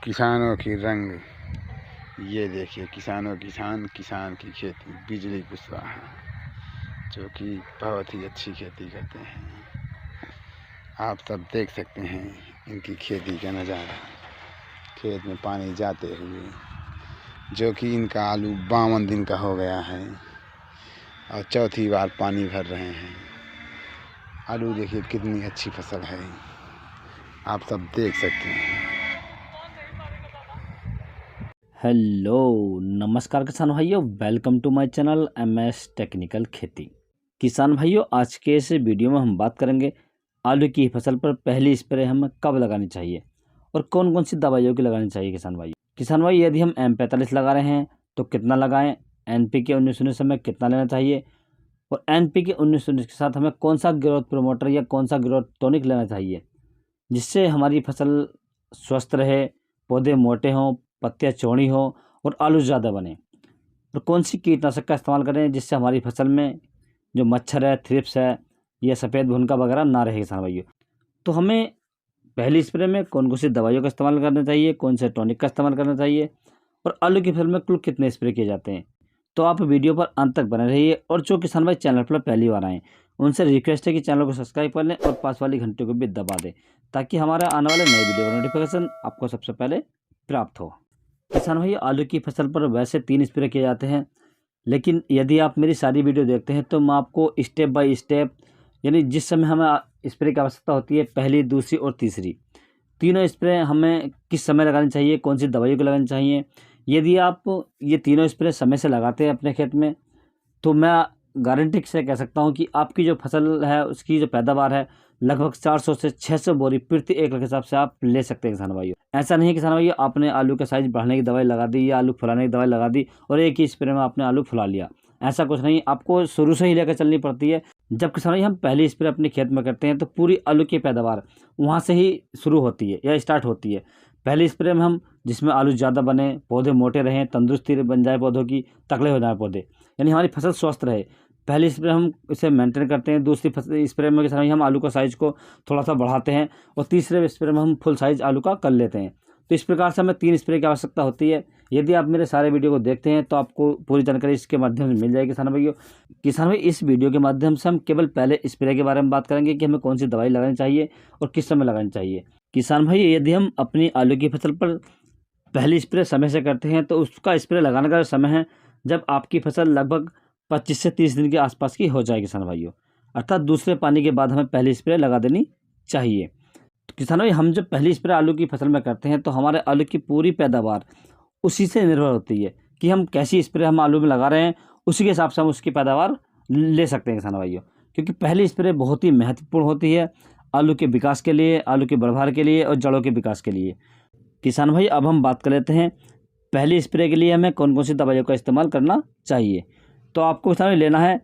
किसानों की रंग, ये देखिए किसानों किसान की खेती। बिजली कुशवाहा जो कि बहुत ही अच्छी खेती करते हैं। आप सब देख सकते हैं इनकी खेती का नज़ारा, खेत में पानी जाते हुए, जो कि इनका आलू 52 दिन का हो गया है और चौथी बार पानी भर रहे हैं। आलू देखिए कितनी अच्छी फसल है, आप सब देख सकते हैं। हेलो नमस्कार किसान भाइयों, welcome to my channel MS technical खेती। किसान भाइयों, आज के इस वीडियो में हम बात करेंगे आलू की फसल पर पहली स्प्रे हमें कब लगानी चाहिए और कौन कौन सी दवाइयों की लगानी चाहिए। किसान भाई यदि हम M45 लगा रहे हैं तो कितना लगाएं, NPK 19-19 हमें कितना लेना चाहिए और NPK 19-19 के साथ हमें कौन सा ग्रोथ प्रमोटर या कौन सा ग्रोथ टॉनिक लेना चाहिए, जिससे हमारी फसल स्वस्थ रहे, पौधे मोटे हों, पत्तियाँ चौड़ी हों और आलू ज़्यादा बने। और कौन सी कीटनाशक का इस्तेमाल करें जिससे हमारी फसल में जो मच्छर है, थ्रिप्स है या सफ़ेद भुनका वगैरह ना रहे। किसान भाइयों, तो हमें पहली स्प्रे में कौन कौन सी दवाइयों का इस्तेमाल करना चाहिए, कौन से टॉनिक का इस्तेमाल करना चाहिए और आलू की फसल में कुल कितने स्प्रे किए जाते हैं, तो आप वीडियो पर अंत तक बने रहिए। और जो किसान भाई चैनल पर पहली बार आएँ उनसे रिक्वेस्ट है कि चैनल को सब्सक्राइब कर लें और पास वाली घंटे को भी दबा दें, ताकि हमारा आने वाले नए वीडियो का नोटिफिकेशन आपको सबसे पहले प्राप्त हो। किसान भाई आलू की फसल पर वैसे 3 स्प्रे किए जाते हैं, लेकिन यदि आप मेरी सारी वीडियो देखते हैं तो मैं आपको स्टेप बाय स्टेप, यानी जिस समय हमें स्प्रे की आवश्यकता होती है, पहली, दूसरी और तीसरी, तीनों स्प्रे हमें किस समय लगानी चाहिए, कौन सी दवाइयों को लगानी चाहिए, यदि आप ये तीनों स्प्रे समय से लगाते हैं अपने खेत में, तो मैं गारंटी से कह सकता हूँ कि आपकी जो फसल है उसकी जो पैदावार है लगभग 400 से 600 बोरी प्रति एकड़ के हिसाब से आप ले सकते हैं। किसान भाइयों, ऐसा नहीं है किसान भाइयों आपने आलू का साइज बढ़ाने की दवाई लगा दी या आलू फुलाने की दवाई लगा दी और एक ही स्प्रे में आपने आलू फुला लिया, ऐसा कुछ नहीं। आपको शुरू से ही लेकर चलनी पड़ती है। जब किसान भाई हम पहली स्प्रे अपने खेत में करते हैं तो पूरी आलू की पैदावार वहाँ से ही शुरू होती है या स्टार्ट होती है। पहली स्प्रे में हम जिसमें आलू ज़्यादा बने, पौधे मोटे रहें, तंदुरुस्ती बन जाए पौधों की, तकड़े हो जाए पौधे, यानी हमारी फसल स्वस्थ रहे, पहली स्प्रे हम इसे मेंटेन करते हैं। दूसरी स्प्रे में किसान भाई हम आलू का साइज़ को थोड़ा सा बढ़ाते हैं और तीसरे स्प्रे में हम फुल साइज़ आलू का कर लेते हैं। तो इस प्रकार से हमें 3 स्प्रे की आवश्यकता होती है। यदि आप मेरे सारे वीडियो को देखते हैं तो आपको पूरी जानकारी इसके माध्यम से मिल जाएगी। किसान भाई इस वीडियो के माध्यम से हम केवल पहले स्प्रे के बारे में बात करेंगे कि हमें कौन सी दवाई लगानी चाहिए और किस समय लगानी चाहिए। किसान भाई यदि हम अपनी आलू की फसल पर पहली स्प्रे समय से करते हैं तो उसका स्प्रे लगाने का समय है जब आपकी फसल लगभग 25 से 30 दिन के आसपास की हो जाए। किसान भाइयों, अर्थात दूसरे पानी के बाद हमें पहली स्प्रे लगा देनी चाहिए। तो किसान भाई हम जब पहली स्प्रे आलू की फसल में करते हैं तो हमारे आलू की पूरी पैदावार उसी से निर्भर होती है कि हम कैसी स्प्रे हम आलू में लगा रहे हैं, उसी के हिसाब से हम उसकी पैदावार ले सकते हैं। किसान भाइयों, क्योंकि पहली स्प्रे बहुत ही महत्वपूर्ण होती है आलू के विकास के लिए, आलू के बढ़वार के लिए और जड़ों के विकास के लिए। किसान भाई अब हम बात कर लेते हैं पहली स्प्रे के लिए हमें कौन कौन सी दवाइयों का इस्तेमाल करना चाहिए। तो आपको किसान भाई लेना है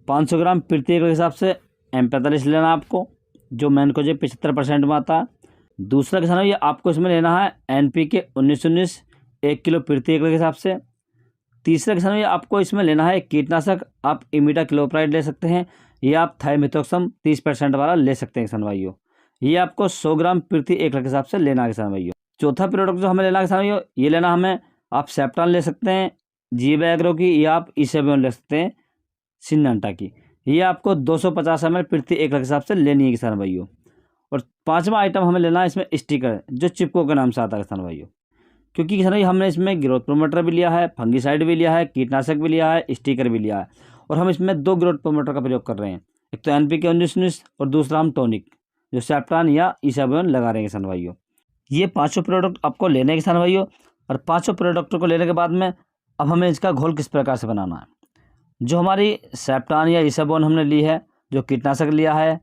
500 ग्राम प्रति एकड़ के हिसाब से M45 लेना है आपको, जो मैनकोजेब 75% में आता है। दूसरा किसान भाई आपको इसमें लेना है NPK 19-19 1 किलो प्रति एकड़ के हिसाब से। तीसरा किसान भाई आपको इसमें लेना है कीटनाशक, आप इमिडाक्लोप्राइड ले सकते हैं या आप थाइमेथोक्सम 30% वाला ले सकते हैं। किसान भाइयों, ये आपको 100 ग्राम प्रति एकड़ के हिसाब से लेना है। किसान भाइयों, चौथा प्रोडक्ट जो हमें लेना है किसान भाइयों, ये लेना हमें, आप सेप्टान ले सकते हैं जीवा एग्रो की, या आप E7 ले सकते हैं सिन्नाटा की। ये आपको 250 ml प्रति एकड़ के हिसाब से लेनी है किसान भाइयों। और पांचवा आइटम हमें लेना है इसमें स्टिकर, जो चिपको के नाम से आता है किसान भाइयों, क्योंकि किसान भाई हमने इसमें ग्रोथ प्रोमोटर भी लिया है, फंगीसाइड भी लिया है, कीटनाशक भी लिया है, स्टिकर भी लिया है और हम इसमें 2 ग्रोथ प्रोमोटर का प्रयोग कर रहे हैं। एक तो NPK 19-19 और दूसरा हम टॉनिक जो सेप्टान या E7 लगा रहे हैं। किसान भाइयों, ये पाँचों प्रोडक्ट आपको लेने हैं किसान भाइयों। और पाँचों प्रोडक्टों को लेने के बाद में अब हमें इसका घोल किस प्रकार से बनाना है। जो हमारी सेप्टान या E7 हमने ली है, जो कीटनाशक लिया है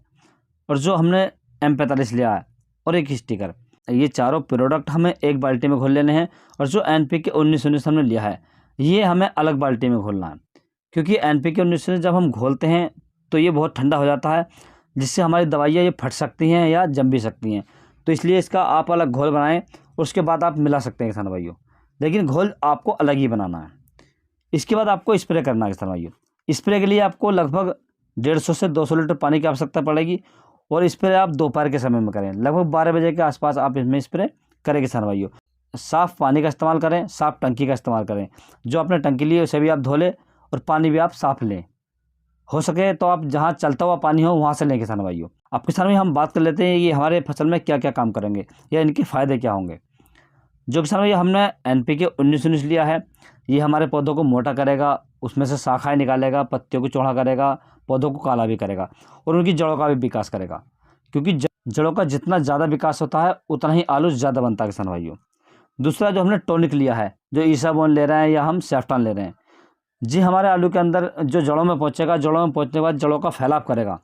और जो हमने M45 लिया है और एक स्टिकर, ये चारों प्रोडक्ट हमें एक बाल्टी में घोल लेने हैं। और जो NPK 19-19 हमने लिया है ये हमें अलग बाल्टी में घोलना है, क्योंकि NPK 19-19 जब हम घोलते हैं तो ये बहुत ठंडा हो जाता है, जिससे हमारी दवाइयाँ ये फट सकती हैं या जम भी सकती हैं। तो इसलिए इसका आप अलग घोल बनाएं, उसके बाद आप मिला सकते हैं किसान भाइयों, लेकिन घोल आपको अलग ही बनाना है। इसके बाद आपको स्प्रे करना है किसान भाइयों। स्प्रे के लिए आपको लगभग 150 से 200 लीटर पानी की आवश्यकता पड़ेगी और स्प्रे आप दोपहर के समय में करें, लगभग 12 बजे के आसपास आप इसमें स्प्रे करें किसान भाइयों। साफ़ पानी का इस्तेमाल करें, साफ़ टंकी का इस्तेमाल करें। जो आपने टंकी ली है उसे भी आप धो लें और पानी भी आप साफ़ लें। हो सके तो आप जहाँ चलता हुआ पानी हो वहाँ से लें किसान भाइयों। अब किसान भाई हम बात कर लेते हैं ये हमारे फसल में क्या क्या काम करेंगे या इनके फ़ायदे क्या होंगे। जो किसान भाई हमने NPK 19-19 लिया है, ये हमारे पौधों को मोटा करेगा, उसमें से शाखाएँ निकालेगा, पत्तियों को चौड़ा करेगा, पौधों को काला भी करेगा और उनकी जड़ों का भी विकास करेगा। क्योंकि जड़ों का जितना ज़्यादा विकास होता है उतना ही आलू ज़्यादा बनता है किसान भाइयों। दूसरा जो हमने टॉनिक लिया है, जो ईसाबोन ले रहे हैं या हम सेफ्टॉन ले रहे हैं, जी हमारे आलू के अंदर जो जड़ों में पहुँचेगा, जड़ों में पहुँचने के बाद जड़ों का फैलाव करेगा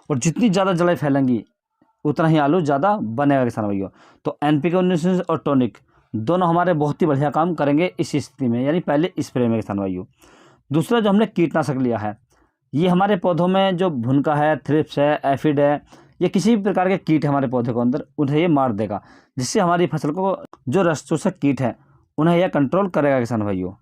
और जितनी ज़्यादा जड़ें फैलेंगी उतना ही आलू ज़्यादा बनेगा किसान भाइयों। तो NPK 19 और टॉनिक दोनों हमारे बहुत ही बढ़िया काम करेंगे इस स्थिति में, यानी पहले स्प्रे में किसान भाइयों। दूसरा जो हमने कीटनाशक लिया है, ये हमारे पौधों में जो भुनका है, थ्रिप्स है, एफिड है, ये किसी भी प्रकार के कीट हमारे पौधे को अंदर उन्हें ये मार देगा, जिससे हमारी फसल को जो रस चूसक कीट है उन्हें यह कंट्रोल करेगा किसान भाइयों।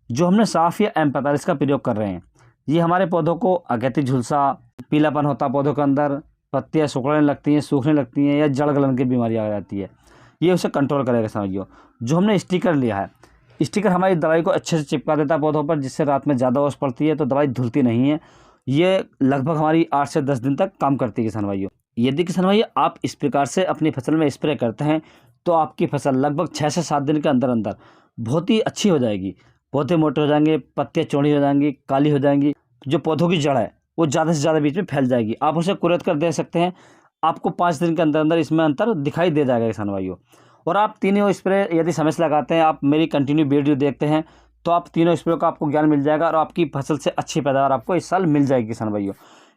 जो हमने साफ या M45 का प्रयोग कर रहे हैं, ये हमारे पौधों को अगैती झुलसा, पीलापन होता पौधों के अंदर, पत्तियाँ सिकुड़ने लगती हैं, सूखने लगती हैं या जड़ गलन की बीमारी आ जाती है, ये उसे कंट्रोल करेगा किसान भाइयों। जो हमने स्टिकर लिया है, स्टिकर हमारी दवाई को अच्छे से चिपका देता है पौधों पर, जिससे रात में ज़्यादा ओस पड़ती है तो दवाई धुलती नहीं है। ये लगभग हमारी 8 से 10 दिन तक काम करती है किसान भाइयों। यदि किसान भाई आप इस प्रकार से अपनी फसल में स्प्रे करते हैं तो आपकी फसल लगभग 6 से 7 दिन के अंदर अंदर बहुत ही अच्छी हो जाएगी। पौधे मोटे हो जाएंगे, पत्तियाँ चौड़ी हो जाएंगी, काली हो जाएंगी, जो पौधों की जड़ है वो ज़्यादा से ज़्यादा बीच में फैल जाएगी। आप उसे कुरेद कर दे सकते हैं, आपको 5 दिन के अंदर अंदर इसमें अंतर दिखाई दे जाएगा किसान भाइयों। और आप तीनों स्प्रे यदि समय से लगाते हैं, आप मेरी कंटिन्यू वीडियो देखते हैं, तो आप तीनों स्प्रे का आपको ज्ञान मिल जाएगा और आपकी फसल से अच्छी पैदावार आपको इस साल मिल जाएगी किसान भाइयों।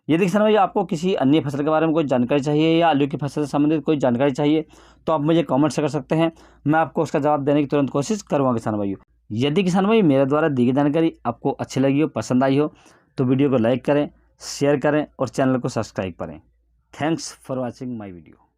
यदि किसान भाई आपको किसी अन्य फसल के बारे में कोई जानकारी चाहिए या आलू की फसल से संबंधित कोई जानकारी चाहिए तो आप मुझे कमेंट से कर सकते हैं, मैं आपको उसका जवाब देने की तुरंत कोशिश करूँगा किसान भाइयों। यदि किसान भाई मेरे द्वारा दी गई जानकारी आपको अच्छी लगी हो, पसंद आई हो, तो वीडियो को लाइक करें, शेयर करें और चैनल को सब्सक्राइब करें। Thanks for watching my video.